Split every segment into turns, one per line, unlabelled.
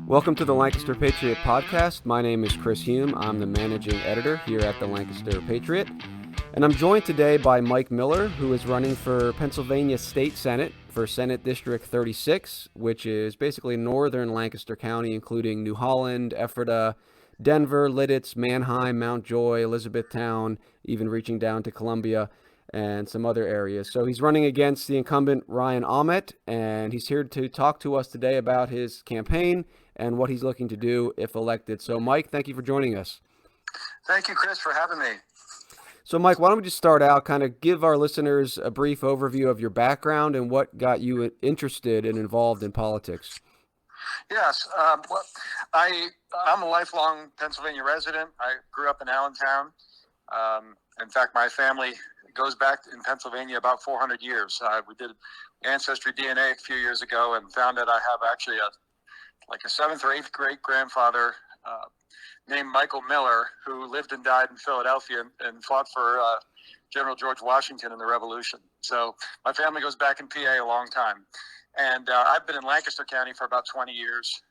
Welcome to the Lancaster Patriot podcast. My name is Chris Hume. I'm the managing editor here at the Lancaster Patriot. And I'm joined today by Mike Miller, who is running for Pennsylvania State Senate for Senate District 36, which is basically northern Lancaster County, including New Holland, Ephrata, Denver, Lidditz, Manheim, Mount Joy, Elizabethtown, even reaching down to Columbia and some other areas. So he's running against the incumbent Ryan Ahmet, and he's here to talk to us today about his campaign and what he's looking to do if elected. So, Mike, thank you for joining us.
Thank you, Chris, for having me.
So, Mike, why don't we just start out, kind of give our listeners a brief overview of your background and what got you interested and involved in politics?
Yes, well, I'm a lifelong Pennsylvania resident. I grew up in Allentown. In fact, my family goes back in Pennsylvania about 400 years. We did Ancestry DNA a few years ago and found that I have actually a 7th or 8th great grandfather named Michael Miller, who lived and died in Philadelphia and fought for General George Washington in the Revolution. So my family goes back in PA a long time. And I've been in Lancaster County for about 20 years.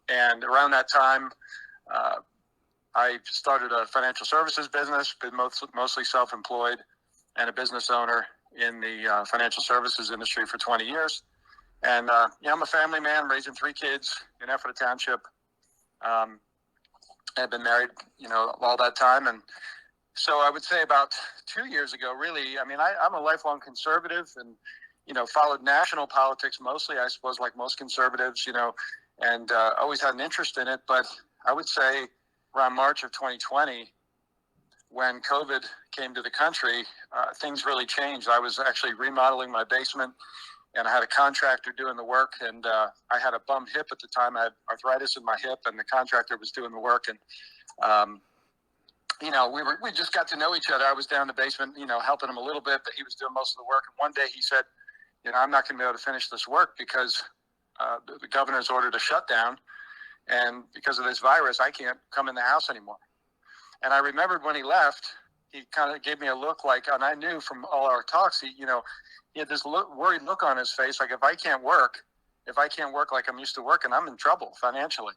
And around that time, I started a financial services business, been mostly self-employed and a business owner in the financial services industry for 20 years. And I'm a family man, raising 3 kids in Ephrata Township. I've been married, all that time. And so I would say about 2 years ago, really, I'm a lifelong conservative and, followed national politics mostly, I suppose, like most conservatives, and always had an interest in it. But I would say around March of 2020, when COVID came to the country, things really changed. I was actually remodeling my basement, and I had a contractor doing the work, and I had a bum hip at the time. I had arthritis in my hip, and the contractor was doing the work. And, we just got to know each other. I was down in the basement, helping him a little bit, but he was doing most of the work. And one day he said, I'm not going to be able to finish this work because the governor's ordered a shutdown, and because of this virus, I can't come in the house anymore. And I remembered when he left, he kind of gave me a look and I knew from all our talks, he had this worried look on his face, like if I can't work like I'm used to working, I'm in trouble financially,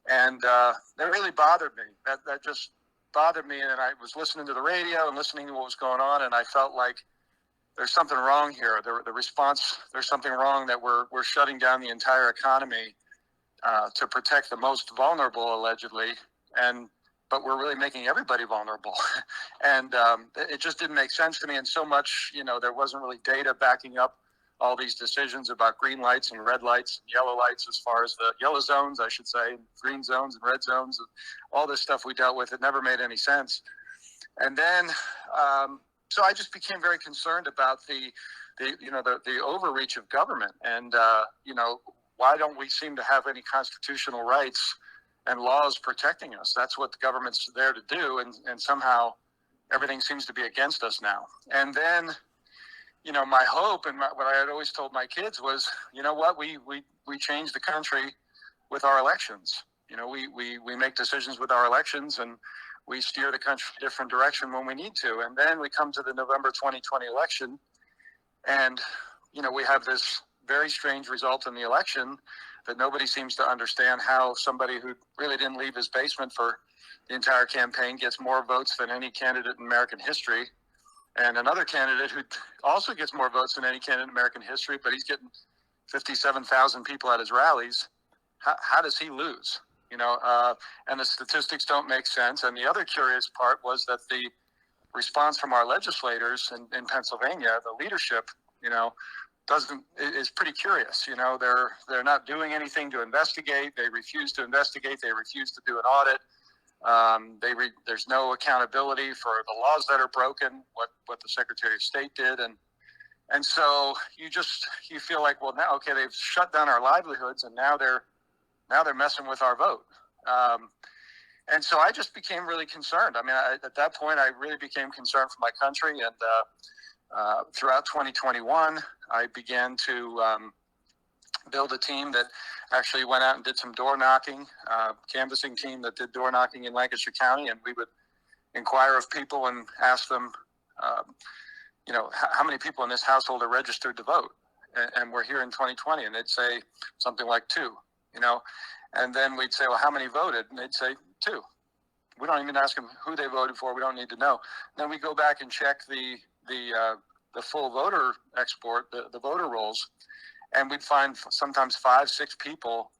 And that really bothered me. That just bothered me, and I was listening to the radio and listening to what was going on, and I felt like there's something wrong here. The response, there's something wrong, that we're shutting down the entire economy to protect the most vulnerable, allegedly, but we're really making everybody vulnerable. And it just didn't make sense to me. And so much, there wasn't really data backing up all these decisions about green lights and red lights and yellow lights, as far as the yellow zones, I should say, green zones and red zones, and all this stuff we dealt with. It never made any sense. And then, so I just became very concerned about the overreach of government. And, why don't we seem to have any constitutional rights and laws protecting us? That's what the government's there to do. And somehow everything seems to be against us now. And then, my hope and what I had always told my kids was, we change the country with our elections. We make decisions with our elections, and we steer the country in a different direction when we need to. And then we come to the November 2020 election, and, we have this very strange result in the election that nobody seems to understand, how somebody who really didn't leave his basement for the entire campaign gets more votes than any candidate in American history. And another candidate who also gets more votes than any candidate in American history, but he's getting 57,000 people at his rallies. How does he lose? And the statistics don't make sense. And the other curious part was that the response from our legislators in Pennsylvania, the leadership, is pretty curious. They're not doing anything to investigate. They refuse to investigate. They refuse to do an audit. There's no accountability for the laws that are broken, what the Secretary of State did. And so you feel like, well, now, okay, they've shut down our livelihoods, and now they're messing with our vote. And so I just became really concerned. At that point, I really became concerned for my country. And throughout 2021, I began to build a team that actually went out and did some door knocking, canvassing team that did door knocking in Lancaster County. And we would inquire of people and ask them, how many people in this household are registered to vote? And we're here in 2020, and they'd say something like 2, And then we'd say, well, how many voted? And they'd say 2. We don't even ask them who they voted for. We don't need to know. Then we go back and check the full voter export, the voter rolls, and we'd find sometimes 5, 6 people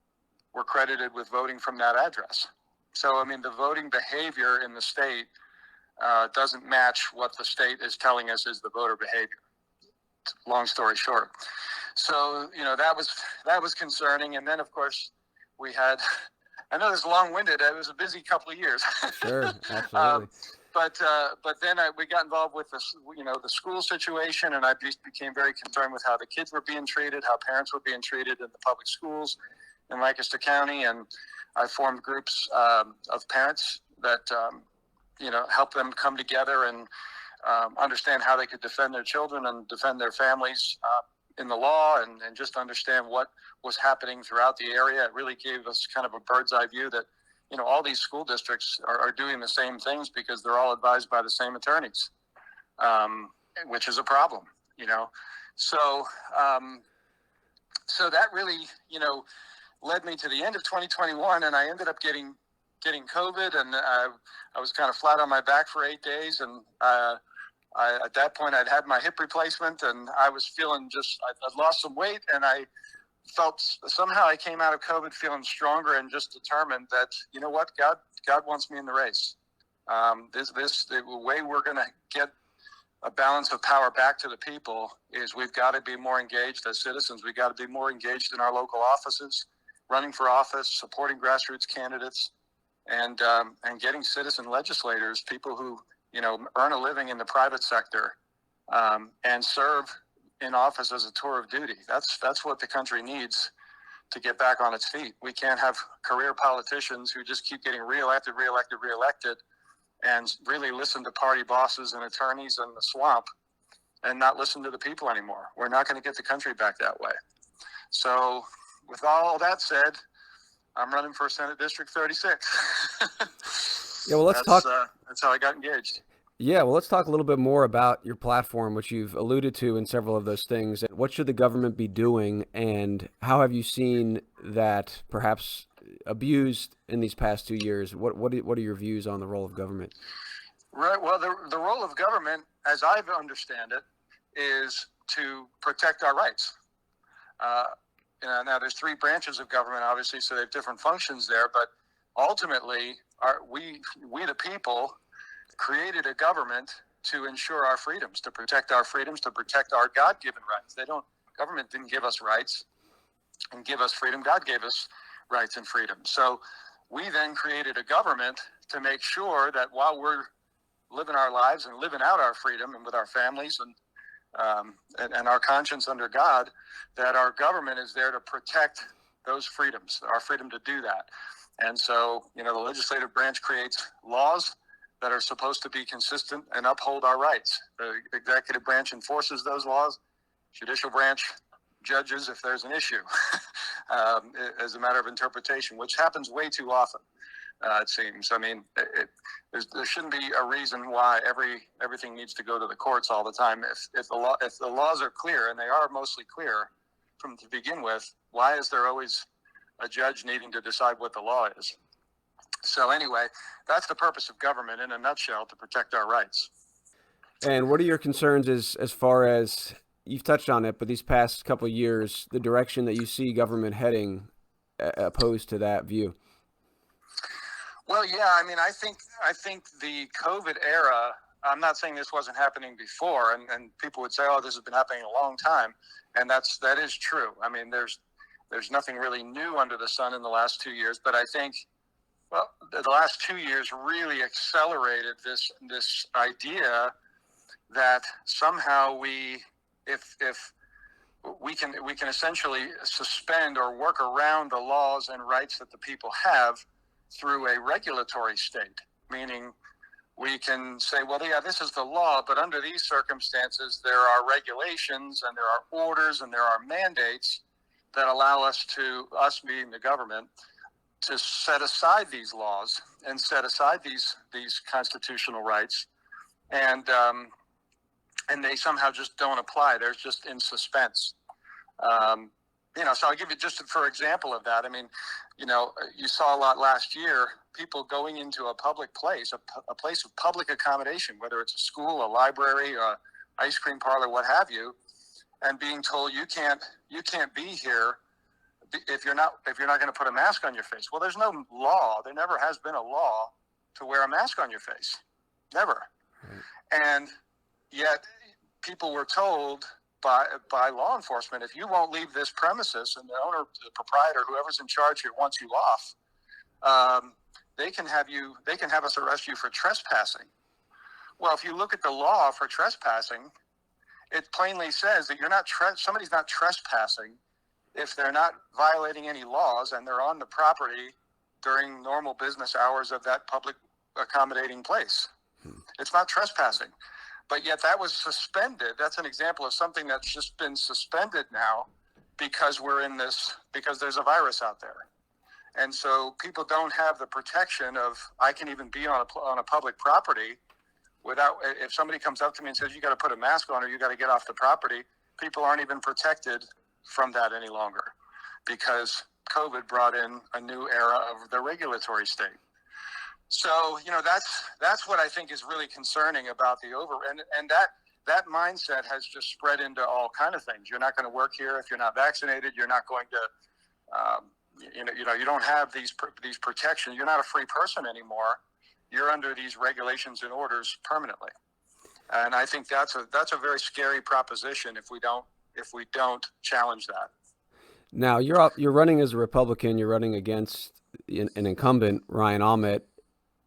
were credited with voting from that address. So, I mean, the voting behavior in the state doesn't match what the state is telling us is the voter behavior. Long story short. So, that was concerning. And then, of course, we had, I know it's long-winded. It was a busy couple of years.
Sure, absolutely.
But then we got involved with the school situation, and I became very concerned with how the kids were being treated, how parents were being treated in the public schools in Lancaster County, and I formed groups of parents that help them come together and understand how they could defend their children and defend their families in the law, and just understand what was happening throughout the area. It really gave us kind of a bird's eye view that all these school districts are doing the same things because they're all advised by the same attorneys, which is a problem, So, so that really, led me to the end of 2021, and I ended up getting COVID, and I was kind of flat on my back for 8 days, and at that point I'd had my hip replacement, and I was feeling I'd lost some weight, and I felt somehow I came out of COVID feeling stronger and just determined that, what, God wants me in the race. The way we're going to get a balance of power back to the people is we've got to be more engaged as citizens. We've got to be more engaged in our local offices, running for office, supporting grassroots candidates, and getting citizen legislators, people who, earn a living in the private sector, and serve in office as a tour of duty. That's what the country needs to get back on its feet. We can't have career politicians who just keep getting reelected, and really listen to party bosses and attorneys in the swamp and not listen to the people anymore. We're not going to get the country back that way. So with all that said, I'm running for Senate District 36.
Yeah, well, let's talk.
That's how I got engaged.
Yeah, well, let's talk a little bit more about your platform, which you've alluded to in several of those things. What should the government be doing, and how have you seen that perhaps abused in these past 2 years? What are your views on the role of government?
Right. Well, the role of government, as I understand it, is to protect our rights. Now, there's 3 branches of government, obviously, so they have different functions there. But ultimately, we the people created a government to ensure our freedoms, to protect our freedoms, to protect our God-given rights. Government didn't give us rights and give us freedom. God gave us rights and freedom. So we then created a government to make sure that while we're living our lives and living out our freedom and with our families and our conscience under God, that our government is there to protect those freedoms, our freedom to do that. And so, the legislative branch creates laws that are supposed to be consistent and uphold our rights. The executive branch enforces those laws. Judicial branch judges if there's an issue as a matter of interpretation, which happens way too often, it seems. I mean, there shouldn't be a reason why everything needs to go to the courts all the time. If the laws are clear, and they are mostly clear from to begin with, why is there always a judge needing to decide what the law is? So anyway, that's the purpose of government in a nutshell, to protect our rights.
And what are your concerns as far as, you've touched on it, but these past couple of years, the direction that you see government heading opposed to that view?
Well, yeah, I mean, I think the COVID era, I'm not saying this wasn't happening before, and people would say, oh, this has been happening a long time. And that is true. I mean, there's nothing really new under the sun in the last 2 years, but I think, well, the last 2 years really accelerated this idea that somehow if we can essentially suspend or work around the laws and rights that the people have through a regulatory state, meaning we can say, well, yeah, this is the law, but under these circumstances, there are regulations and there are orders and there are mandates that allow us being the government, to set aside these laws and set aside these constitutional rights, and they somehow just don't apply. They're just in suspense. So I'll give you just for example of that. I mean, you saw a lot last year, people going into a public place, a place of public accommodation, whether it's a school, a library, a ice cream parlor, what have you, and being told you can't be here if you're not going to put a mask on your face. Well, there's no law. There never has been a law to wear a mask on your face. Never. Right. And yet people were told by law enforcement, if you won't leave this premises, and the owner, the proprietor, whoever's in charge here wants you off, they can have us arrest you for trespassing. Well, if you look at the law for trespassing, it plainly says that somebody's not trespassing if they're not violating any laws and they're on the property during normal business hours of that public accommodating place. It's not trespassing. But yet that was suspended. That's an example of something that's just been suspended now because because there's a virus out there. And so people don't have the protection of, I can even be on a public property without, if somebody comes up to me and says, you got to put a mask on or you got to get off the property, people aren't even protected from that any longer because COVID brought in a new era of the regulatory state. So, that's what I think is really concerning about and that mindset has just spread into all kind of things. You're not going to work here if you're not vaccinated. You're not going to, you don't have these protections. You're not a free person anymore. You're under these regulations and orders permanently. And I think that's a very scary proposition if we don't challenge that.
Now you're running as a Republican. You're running against an incumbent, Ryan Ahmet.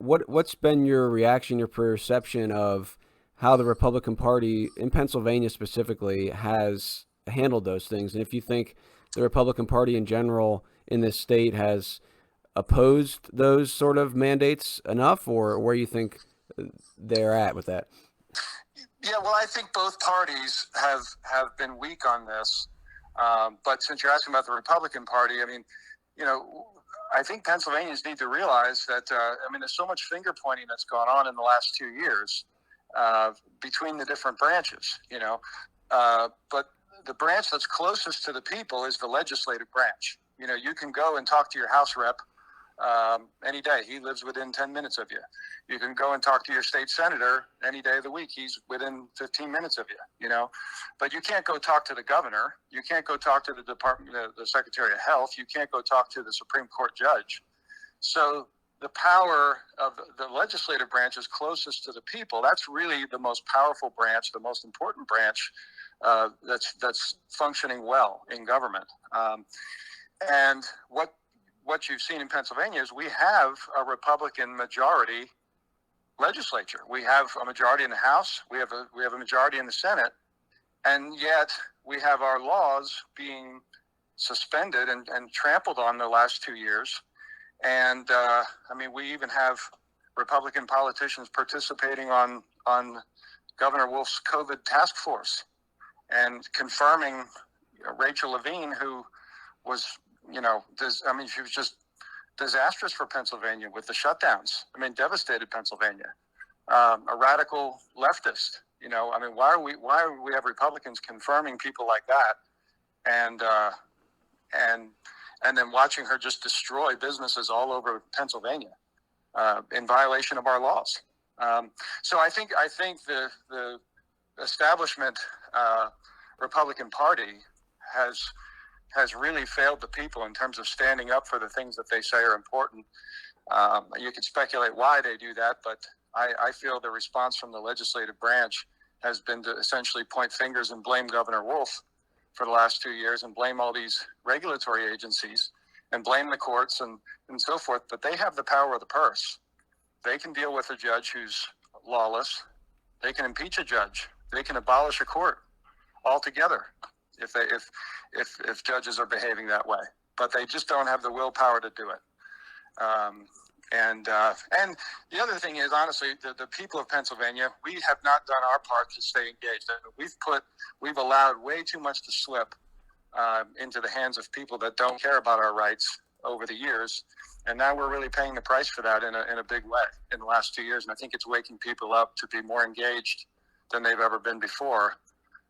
What's been your reaction, your perception of how the Republican Party in Pennsylvania specifically has handled those things? And if you think the Republican Party in general in this state has opposed those sort of mandates enough, or where you think they're at with that?
Yeah, well, I think both parties have been weak on this. But since you're asking about the Republican Party, I mean, I think Pennsylvanians need to realize that, there's so much finger pointing that's gone on in the last 2 years between the different branches, but the branch that's closest to the people is the legislative branch. You can go and talk to your House rep any day. He lives within 10 minutes of you. You can go and talk to your state senator any day of the week. He's within 15 minutes of you, but you can't go talk to the governor. You can't go talk to the Secretary of Health. You can't go talk to the Supreme Court judge. So the power of the legislative branch is closest to the people. That's really the most powerful branch, the most important branch that's functioning well in government. And what you've seen in Pennsylvania is we have a Republican majority legislature. We have a majority in the House. We have a majority in the Senate, and yet we have our laws being suspended and trampled on the last 2 years. And we even have Republican politicians participating on Governor Wolf's COVID task force and confirming Rachel Levine, who was, she was just disastrous for Pennsylvania with the shutdowns. Devastated Pennsylvania. A radical leftist. Why are we have Republicans confirming people like that, and then watching her just destroy businesses all over Pennsylvania in violation of our laws. So I think the establishment Republican Party has really failed the people in terms of standing up for the things that they say are important. You can speculate why they do that, but I feel the response from the legislative branch has been to essentially point fingers and blame Governor Wolf for the last 2 years and blame all these regulatory agencies and blame the courts and so forth. But they have the power of the purse. They can deal with a judge who's lawless. They can impeach a judge. They can abolish a court altogether if judges are behaving that way. But they just don't have the willpower to do it. And the other thing is, honestly, the people of Pennsylvania, we have not done our part to stay engaged. We've allowed way too much to slip into the hands of people that don't care about our rights over the years. And now we're really paying the price for that in a big way in the last 2 years. And I think it's waking people up to be more engaged than they've ever been before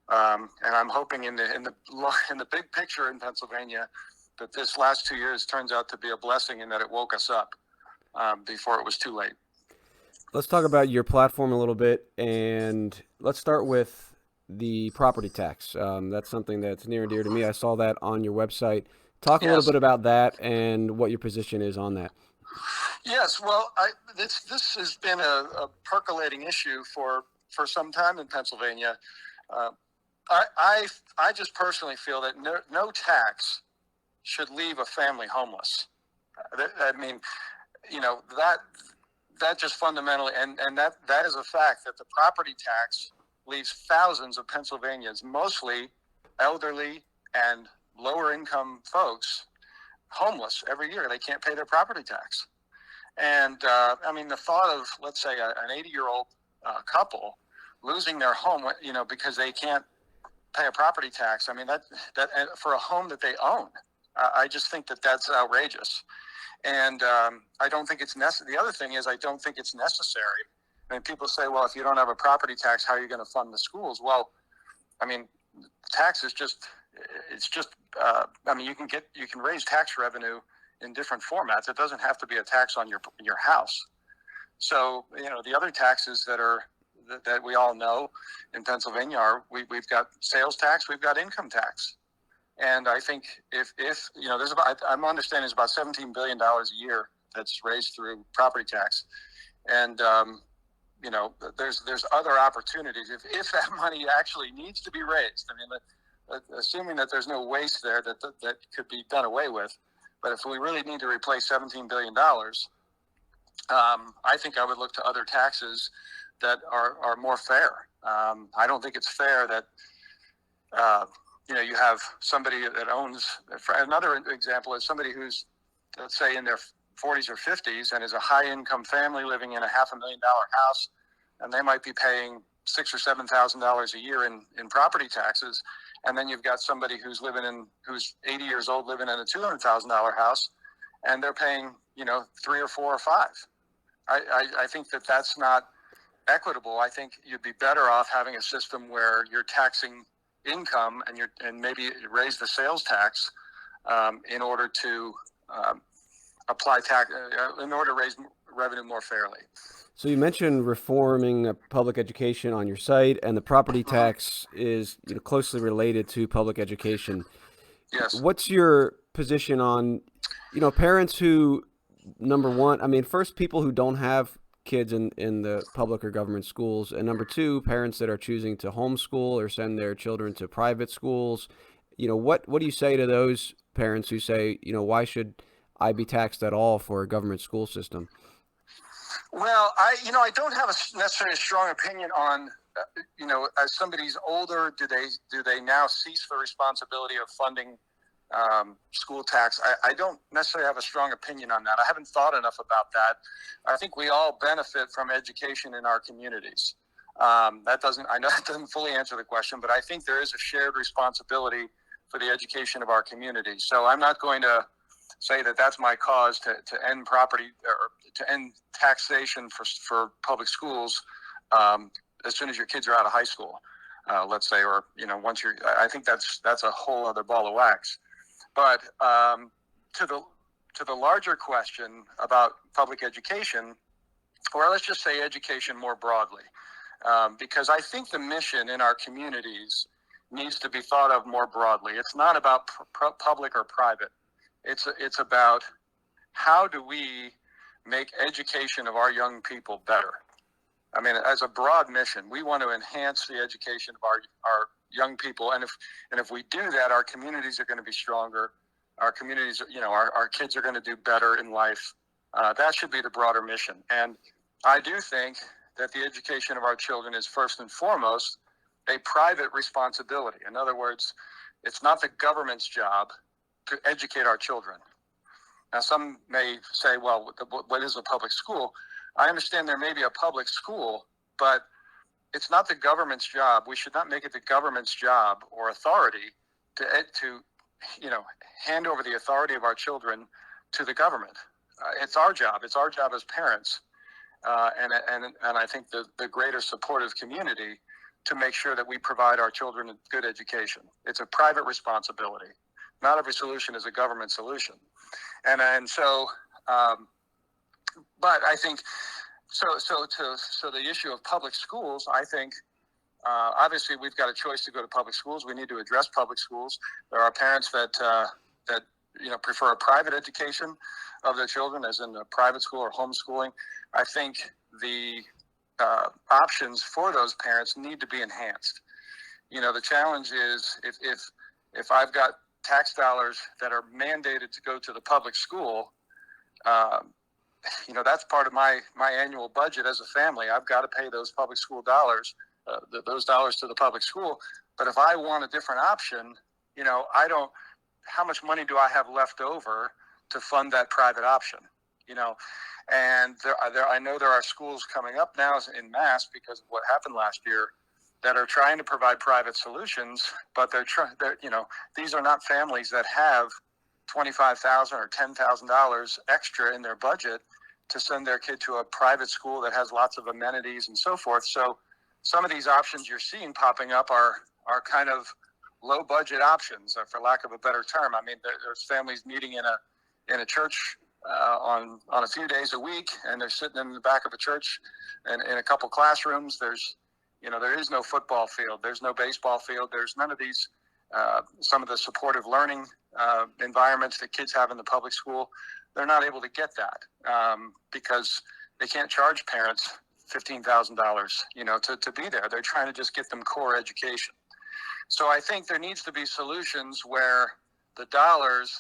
And I'm hoping in the big picture in Pennsylvania that this last 2 years turns out to be a blessing in that it woke us up before it was too late.
Let's talk about your platform a little bit, and let's start with the property tax. That's something that's near and dear to me. I saw that on your website. Talk a little
Yes.
bit about that and what your position is on that.
Yes. Well, this has been a percolating issue for some time in Pennsylvania. Uh, I just personally feel that no tax should leave a family homeless. I mean, that just fundamentally, and that is a fact, that the property tax leaves thousands of Pennsylvanians, mostly elderly and lower income folks, homeless every year. They can't pay their property tax. And I mean, the thought of, let's say, an 80-year-old couple losing their home, because they can't pay a property tax. I mean, that for a home that they own, I just think that that's outrageous. And I don't think it's necessary. The other thing is, I don't think it's necessary. I mean, people say, well, if you don't have a property tax, how are you going to fund the schools? Well, I mean, tax is I mean, you can raise tax revenue in different formats. It doesn't have to be a tax on your house. So, the other taxes that we all know in Pennsylvania are, we've got sales tax, we've got income tax. And I think if I'm understanding there's about $17 billion a year that's raised through property tax. And, there's other opportunities. If that money actually needs to be raised, I mean, assuming that there's no waste there that could be done away with. But if we really need to replace $17 billion, I think I would look to other taxes that are more fair. I don't think it's fair that, you have somebody that owns. Another example is somebody who's, let's say, in their 40s or 50s and is a high-income family living in a $500,000 house, and they might be paying $6,000 or $7,000 a year in property taxes. And then you've got somebody who's 80 years old living in a $200,000 house, and they're paying, 3 or 4 or 5. I think that's not equitable. I think you'd be better off having a system where you're taxing income and maybe raise the sales tax in order to apply tax in order to raise revenue more fairly.
So you mentioned reforming public education on your site, and the property tax is closely related to public education.
Yes.
What's your position on parents who, number one, I mean, first, people who don't have kids in the public or government schools, and number two, parents that are choosing to homeschool or send their children to private schools? What do you say to those parents who say, why should I be taxed at all for a government school system?
Well, I don't have necessarily a strong opinion on, as somebody's older, do they now cease the responsibility of funding school tax? I don't necessarily have a strong opinion on that. I haven't thought enough about that. I think we all benefit from education in our communities. I know that doesn't fully answer the question, but I think there is a shared responsibility for the education of our community. So I'm not going to say that that's my cause to end property or to end taxation for public schools as soon as your kids are out of high school, let's say, or once I think that's a whole other ball of wax. But to the larger question about public education, or let's just say education more broadly, because I think the mission in our communities needs to be thought of more broadly. It's not about public or private. It's about how do we make education of our young people better. I mean, as a broad mission, we want to enhance the education of our young people, and if we do that, our communities are going to be stronger. Our communities, our kids are going to do better in life. That should be the broader mission. And I do think that the education of our children is first and foremost a private responsibility. In other words, it's not the government's job to educate our children. Now, some may say, well, what is a public school? I understand there may be a public school, but it's not the government's job. We should not make it the government's job or authority to hand over the authority of our children to the government. It's our job. It's our job as parents, and I think the greater supportive community to make sure that we provide our children a good education. It's a private responsibility. Not every solution is a government solution. And so, but I think, so the issue of public schools, I think, obviously we've got a choice to go to public schools. We need to address public schools. There are parents that prefer a private education of their children, as in a private school or homeschooling. I think the options for those parents need to be enhanced. The challenge is if I've got tax dollars that are mandated to go to the public school, that's part of my annual budget as a family. I've got to pay those public school dollars, those dollars to the public school. But if I want a different option, how much money do I have left over to fund that private option? And I know there are schools coming up now in mass because of what happened last year that are trying to provide private solutions, but these are not families that have $25,000 or $10,000 extra in their budget to send their kid to a private school that has lots of amenities and so forth. So some of these options you're seeing popping up are kind of low budget options, for lack of a better term. I mean, there's families meeting in a church on a few days a week, and they're sitting in the back of a church and in a couple classrooms. There is no football field. There's no baseball field. There's none of these, some of the supportive learning environments that kids have in the public school. They're not able to get that because they can't charge parents $15,000, to be there. They're trying to just get them core education. So I think there needs to be solutions where the dollars,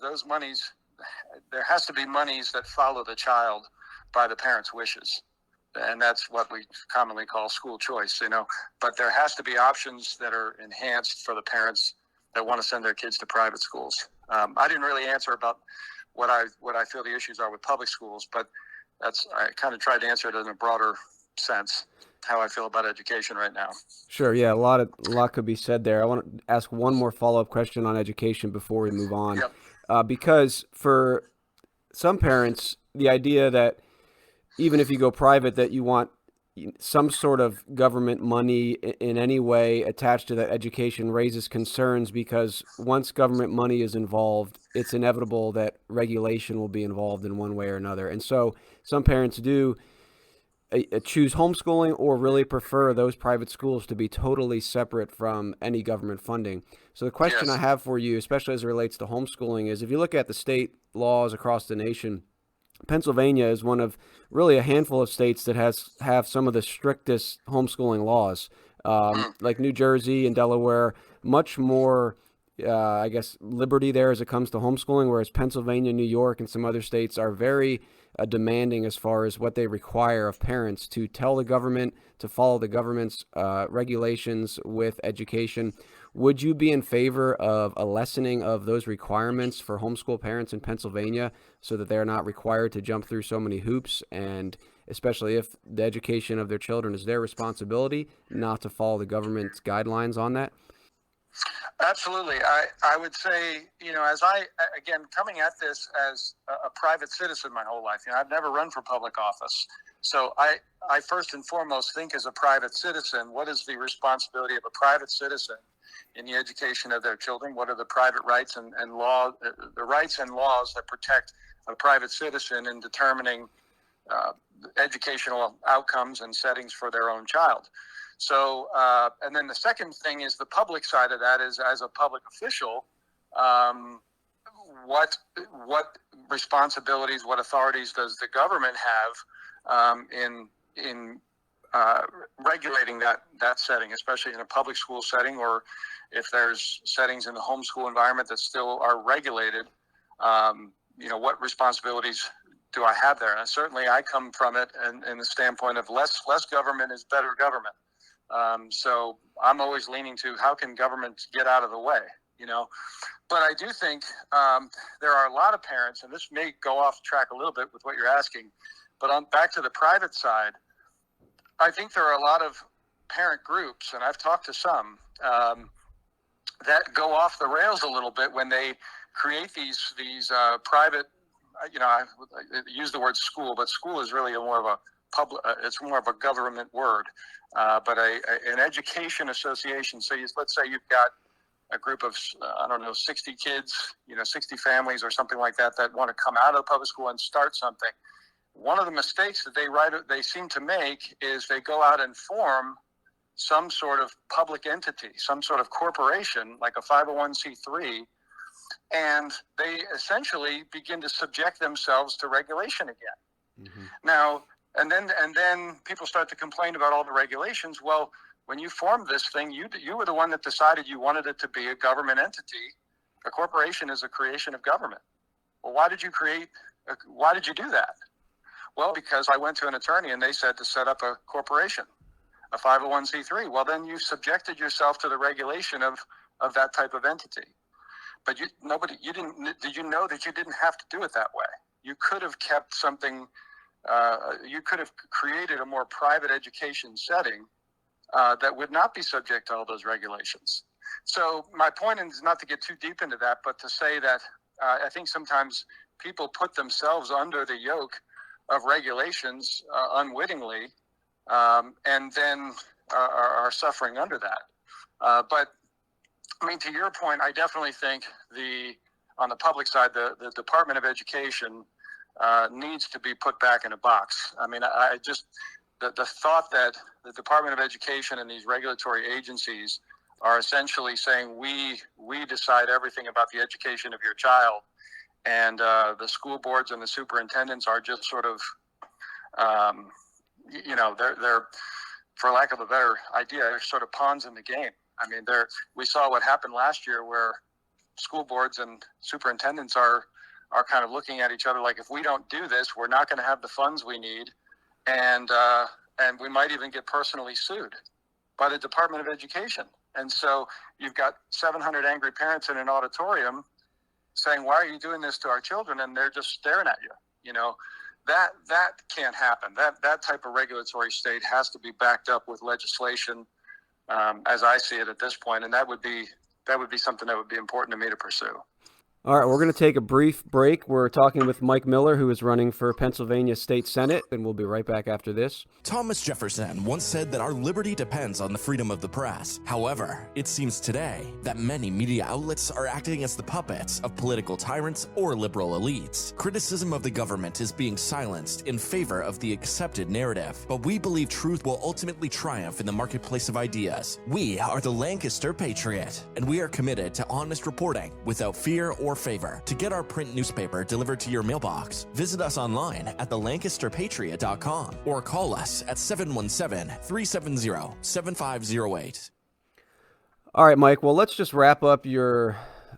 those monies, there has to be monies that follow the child by the parents' wishes. And that's what we commonly call school choice, but there has to be options that are enhanced for the parents that want to send their kids to private schools. I didn't really answer about what I feel the issues are with public schools, but I kind of tried to answer it in a broader sense, how I feel about education right now.
Sure. Yeah. A lot could be said there. I want to ask one more follow-up question on education before we move on.
Yep.
Because for some parents, the idea that even if you go private, that you want some sort of government money in any way attached to that education raises concerns, because once government money is involved, it's inevitable that regulation will be involved in one way or another. And so some parents do choose homeschooling or really prefer those private schools to be totally separate from any government funding. So the question I have for you, especially as it relates to homeschooling, is if you look at the state laws across the nation, Pennsylvania is one of really a handful of states that have some of the strictest homeschooling laws. Like New Jersey and Delaware, much more, liberty there as it comes to homeschooling, whereas Pennsylvania, New York, and some other states are very demanding as far as what they require of parents to tell the government, to follow the government's regulations with education. Would you be in favor of a lessening of those requirements for homeschool parents in Pennsylvania so that they're not required to jump through so many hoops, and especially if the education of their children is their responsibility, not to follow the government's guidelines on that?
Absolutely. I would say, as coming at this as a private citizen my whole life, I've never run for public office. So I first and foremost think as a private citizen, what is the responsibility of a private citizen in the education of their children? What are the private rights and law, the rights and laws that protect a private citizen in determining educational outcomes and settings for their own child? So, and then the second thing is the public side of that is, as a public official, what responsibilities, what authorities does the government have in regulating that setting, especially in a public school setting, or if there's settings in the homeschool environment that still are regulated? What responsibilities do I have there? And certainly I come from it in the standpoint of less government is better government. So I'm always leaning to how can government get out of the way, But I do think there are a lot of parents, and this may go off track a little bit with what you're asking, but back to the private side, I think there are a lot of parent groups, and I've talked to some, that go off the rails a little bit when they create these private, I use the word school, but school is really more of a it's more of a government word. But an education association, so let's say you've got a group of, 60 kids, 60 families or something like that want to come out of the public school and start something. One of the mistakes that they seem to make is they go out and form some sort of public entity, some sort of corporation, like a 501c3, and they essentially begin to subject themselves to regulation again. Mm-hmm. Now, and then people start to complain about all the regulations. Well, when you formed this thing, you were the one that decided you wanted it to be a government entity. A corporation is a creation of government. Well, why did you do that? Well, because I went to an attorney and they said to set up a corporation, a 501c3. Well, then you subjected yourself to the regulation of that type of entity. But did you know that you didn't have to do it that way? You could have kept something, you could have created a more private education setting that would not be subject to all those regulations. So my point is not to get too deep into that, but to say that I think sometimes people put themselves under the yoke of regulations unwittingly, and then are suffering under that. But I mean, to your point, I definitely think on the public side, the Department of Education needs to be put back in a box. I mean, the thought that the Department of Education and these regulatory agencies are essentially saying we decide everything about the education of your child, and the school boards and the superintendents are just sort of, they're, for lack of a better idea, they're sort of pawns in the game. I mean, we saw what happened last year where school boards and superintendents are kind of looking at each other like, if we don't do this, we're not going to have the funds we need, and we might even get personally sued by the Department of Education. And so you've got 700 angry parents in an auditorium saying, why are you doing this to our children? And they're just staring at you. That can't happen. That type of regulatory state has to be backed up with legislation, as I see it at this point. And that would be something that would be important to me to pursue.
All right, we're going to take a brief break. We're talking with Mike Miller, who is running for Pennsylvania State Senate, and we'll be right back after this.
Thomas Jefferson once said that our liberty depends on the freedom of the press. However, it seems today that many media outlets are acting as the puppets of political tyrants or liberal elites. Criticism of the government is being silenced in favor of the accepted narrative, but we believe truth will ultimately triumph in the marketplace of ideas. We are the Lancaster Patriot, and we are committed to honest reporting without fear or favor. To get our print newspaper delivered to your mailbox, visit us online at thelancasterpatriot.com or call us at 717-370-7508.
All right, Mike. Well, let's just wrap up a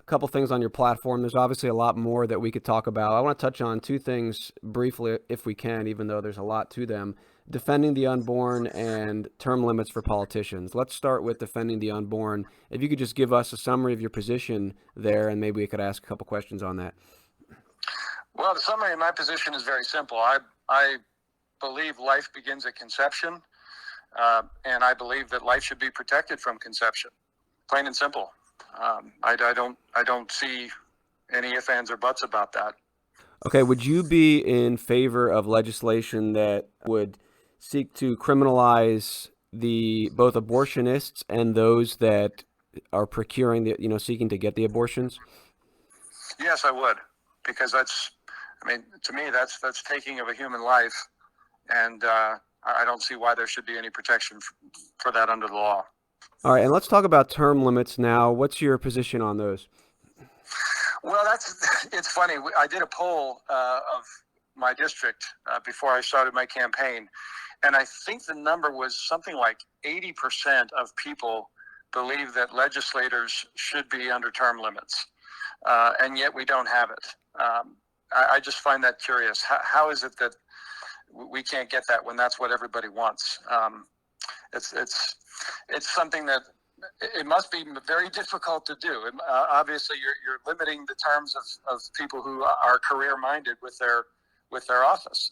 couple things on your platform. There's obviously a lot more that we could talk about. I want to touch on two things briefly, if we can, even though there's a lot to them. Defending the unborn and term limits for politicians. Let's start with defending the unborn. If you could just give us a summary of your position there, and maybe we could ask a couple questions on that.
Well, the summary of my position is very simple. I believe life begins at conception, and I believe that life should be protected from conception. Plain and simple. I don't see any ifs, ands, or buts about that.
Okay, would you be in favor of legislation that would seek to criminalize both abortionists and those that are procuring seeking to get the abortions?
Yes, I would, because to me, that's taking of a human life, and I don't see why there should be any protection for that under the law.
All right, and let's talk about term limits now. What's your position on those?
Well, it's funny. I did a poll of my district before I started my campaign, and I think the number was something like 80% of people believe that legislators should be under term limits, and yet we don't have it. I just find that curious. How is it that we can't get that when that's what everybody wants? It's something that it must be very difficult to do. Obviously, you're limiting the terms of people who are career-minded with their office,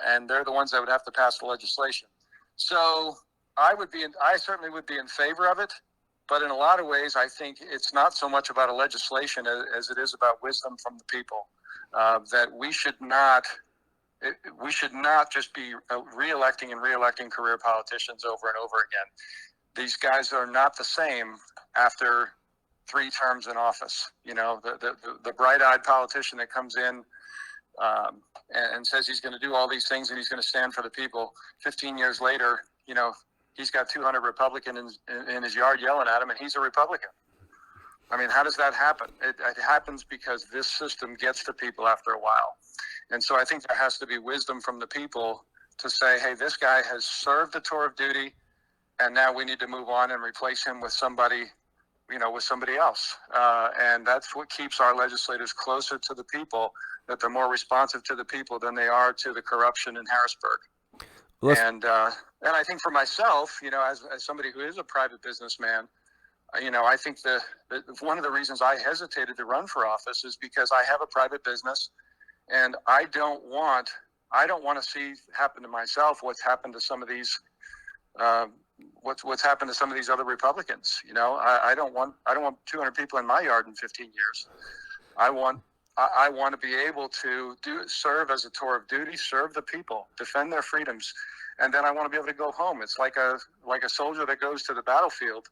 and they're the ones that would have to pass the legislation. So I certainly would be in favor of it, but in a lot of ways, I think it's not so much about a legislation as it is about wisdom from the people. That we should not we should not just be re-electing and re-electing career politicians over and over again. These guys are not the same after 3 terms in office. The bright-eyed politician that comes in and says he's going to do all these things and he's going to stand for the people. 15 years later, he's got 200 Republicans in his yard yelling at him, and he's a Republican. I mean, how does that happen? It happens because this system gets to people after a while. And so I think there has to be wisdom from the people to say, hey, this guy has served the tour of duty, and now we need to move on and replace him with somebody else. And that's what keeps our legislators closer to the people, that they're more responsive to the people than they are to the corruption in Harrisburg. And I think for myself, as somebody who is a private businessman, I think that one of the reasons I hesitated to run for office is because I have a private business, and I don't want to see happen to myself what's happened to some of these what's happened to some of these other Republicans. I don't want 200 people in my yard in 15 years. I want to be able to serve as a tour of duty, serve the people, defend their freedoms, and then I want to be able to go home. It's like a soldier that goes to the battlefield.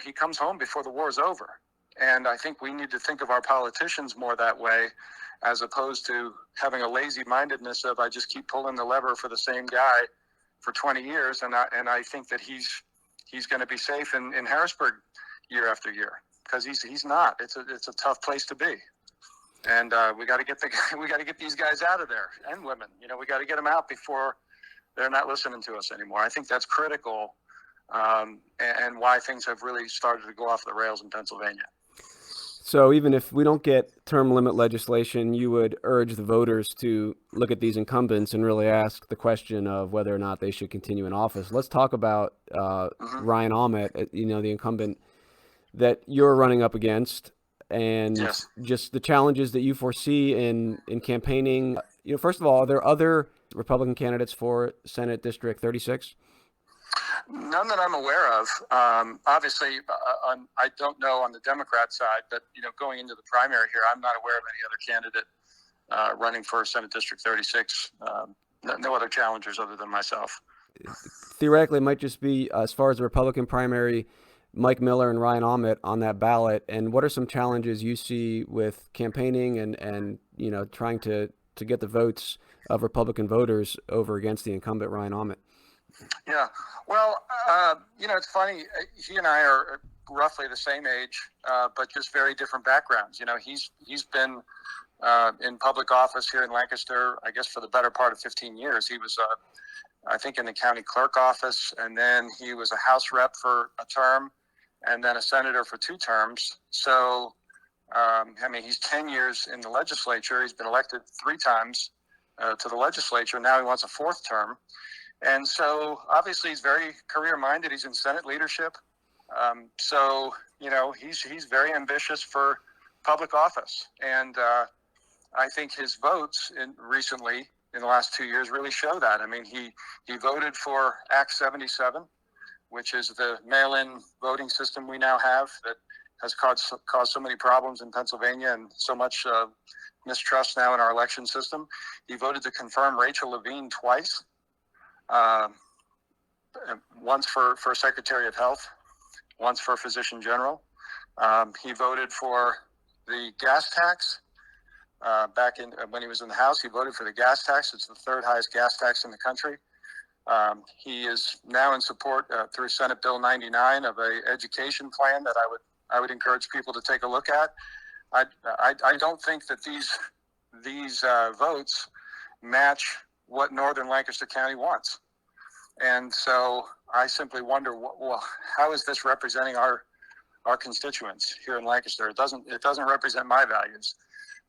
He comes home before the war is over. And I think we need to think of our politicians more that way, as opposed to having a lazy-mindedness of, I just keep pulling the lever for the same guy for 20 years, and I think that he's going to be safe in Harrisburg year after year, because he's not. It's a tough place to be, and we got to get these guys out of there, and women. We got to get them out before they're not listening to us anymore. I think that's critical. And why things have really started to go off the rails in Pennsylvania.
So even if we don't get term limit legislation, you would urge the voters to look at these incumbents and really ask the question of whether or not they should continue in office. Let's talk about Ryan Ahmet, the incumbent that you're running up against, and
yes.
just the challenges that you foresee in campaigning. First of all, are there other Republican candidates for Senate District 36?
None that I'm aware of. Obviously, I don't know on the Democrat side, but going into the primary here, I'm not aware of any other candidate running for Senate District 36. No other challengers other than myself.
Theoretically, it might just be, as far as the Republican primary, Mike Miller and Ryan Ahmet on that ballot. And what are some challenges you see with campaigning and trying to get the votes of Republican voters over against the incumbent Ryan Ahmet?
Yeah, well, it's funny. He and I are roughly the same age, but just very different backgrounds. He's been in public office here in Lancaster, I guess, for the better part of 15 years. He was, I think, in the county clerk office, and then he was a House rep for a term, and then a senator for 2 terms. So, he's 10 years in the legislature. He's been elected 3 times to the legislature. Now he wants a 4th term. And so, obviously, he's very career-minded. He's in Senate leadership. He's very ambitious for public office. And I think his votes recently, in the last 2 years, really show that. He voted for Act 77, which is the mail-in voting system we now have that has caused so many problems in Pennsylvania and so much mistrust now in our election system. He voted to confirm Rachel Levine twice. Once for Secretary of Health, once for Physician General. He voted for the gas tax back when he was in the House. He voted for the gas tax. It's the 3rd highest gas tax in the country. He is now in support through Senate Bill 99 of a education plan that I would encourage people to take a look at. I don't think that these votes match what Northern Lancaster County wants. And so I simply wonder, how is this representing our constituents here in Lancaster? It doesn't represent my values.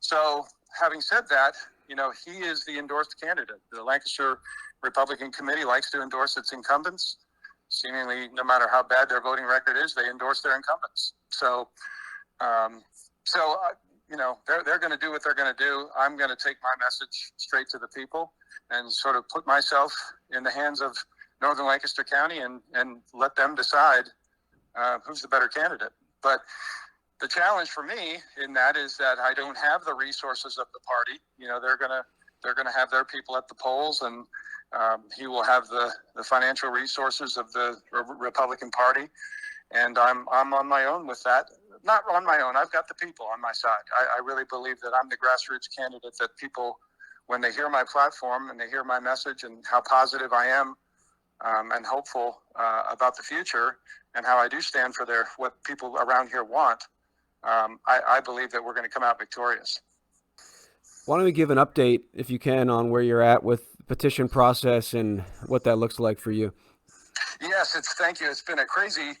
So having said that, he is the endorsed candidate. The Lancaster Republican Committee likes to endorse its incumbents. Seemingly, no matter how bad their voting record is, they endorse their incumbents. So they're going to do what they're going to do. I'm going to take my message straight to the people and sort of put myself in the hands of Northern Lancaster County and let them decide who's the better candidate. But the challenge for me in that is that I don't have the resources of the party. They're they're going to have their people at the polls, and he will have the financial resources of the Republican Party. And I'm on my own with that. Not on my own. I've got the people on my side. I really believe that I'm the grassroots candidate that people, when they hear my platform and they hear my message and how positive I am and hopeful about the future and how I do stand for what people around here want, I believe that we're going to come out victorious.
Why don't we give an update, if you can, on where you're at with the petition process and what that looks like for you?
Yes, thank you. It's been a crazy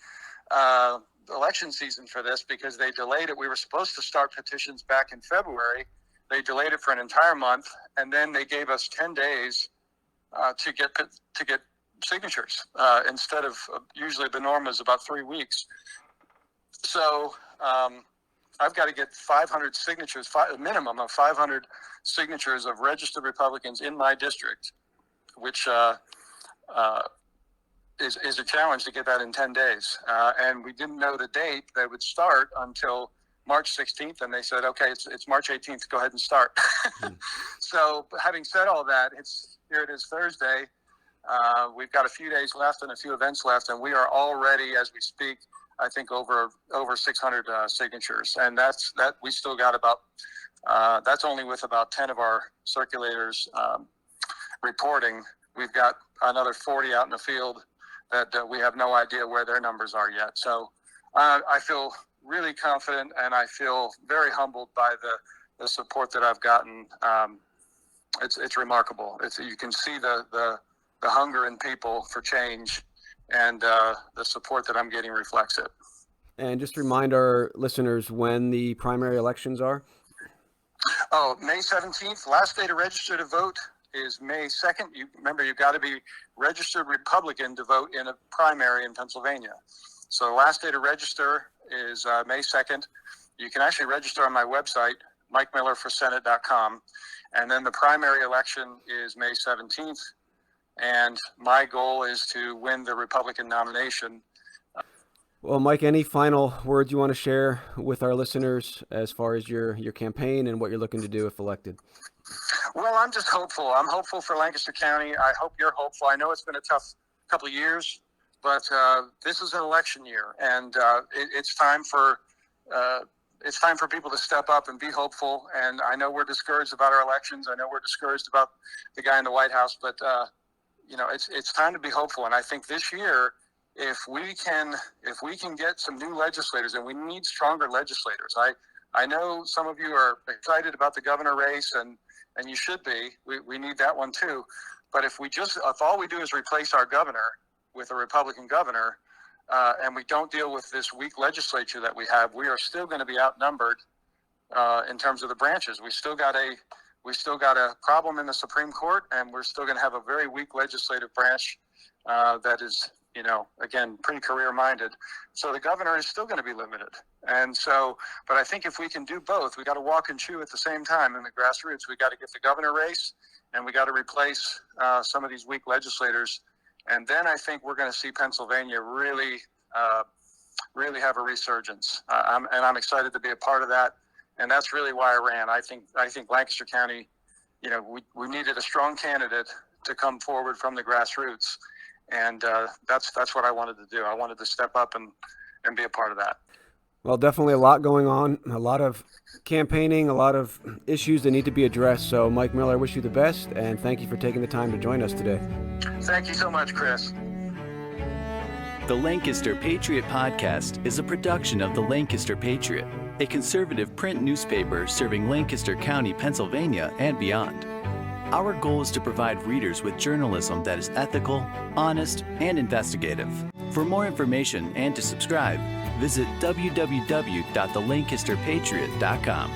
election season for this because they delayed it. We were supposed to start petitions back in February. They delayed it for an entire month, and then they gave us 10 days to get signatures instead of usually the norm is about 3 weeks. So I've got to get 500 signatures, a minimum of 500 signatures of registered Republicans in my district, which is a challenge to get that in 10 days. And we didn't know the date that would start until March 16th. And they said, okay, it's March 18th. Go ahead and start. So having said all that, here it is Thursday. We've got a few days left and a few events left. And we are already, as we speak, I think over 600 signatures. And we still got that's only with about 10 of our circulators reporting. We've got another 40 out in the field that we have no idea where their numbers are yet. So I feel really confident, and I feel very humbled by the support that I've gotten. It's remarkable. You can see the hunger in people for change, and the support that I'm getting reflects it.
And just remind our listeners when the primary elections are.
Oh, May 17th, last day to register to vote is May 2nd. Remember, you've got to be registered Republican to vote in a primary in Pennsylvania. So the last day to register is May 2nd. You can actually register on my website, MikeMillerForSenate.com. And then the primary election is May 17th. And my goal is to win the Republican nomination.
Well, Mike, any final words you want to share with our listeners as far as your campaign and what you're looking to do if elected?
Well, I'm just hopeful. I'm hopeful for Lancaster County. I hope you're hopeful. I know it's been a tough couple of years, but this is an election year, and it's time for people to step up and be hopeful. And I know we're discouraged about our elections. I know we're discouraged about the guy in the White House, but it's time to be hopeful. And I think this year, if we can get some new legislators, and we need stronger legislators. I know some of you are excited about the governor race, and you should be. We need that one too. But if all we do is replace our governor with a Republican governor, and we don't deal with this weak legislature that we have, we are still going to be outnumbered in terms of the branches. We still got a problem in the Supreme Court, and we're still going to have a very weak legislative branch that is, again, pretty career-minded. So the governor is still going to be limited. And so, but I think if we can do both, we got to walk and chew at the same time in the grassroots. We got to get the governor race, and we got to replace some of these weak legislators. And then I think we're going to see Pennsylvania really have a resurgence. I'm excited to be a part of that. And that's really why I ran. I think Lancaster County, we needed a strong candidate to come forward from the grassroots. And that's what I wanted to do. I wanted to step up and be a part of that.
Well, definitely a lot going on, a lot of campaigning, a lot of issues that need to be addressed. So, Mike Miller, I wish you the best, and thank you for taking the time to join us today.
Thank you so much, Chris.
The Lancaster Patriot Podcast is a production of the Lancaster Patriot, a conservative print newspaper serving Lancaster County, Pennsylvania, and beyond. Our goal is to provide readers with journalism that is ethical, honest, and investigative. For more information and to subscribe, visit www.thelancasterpatriot.com.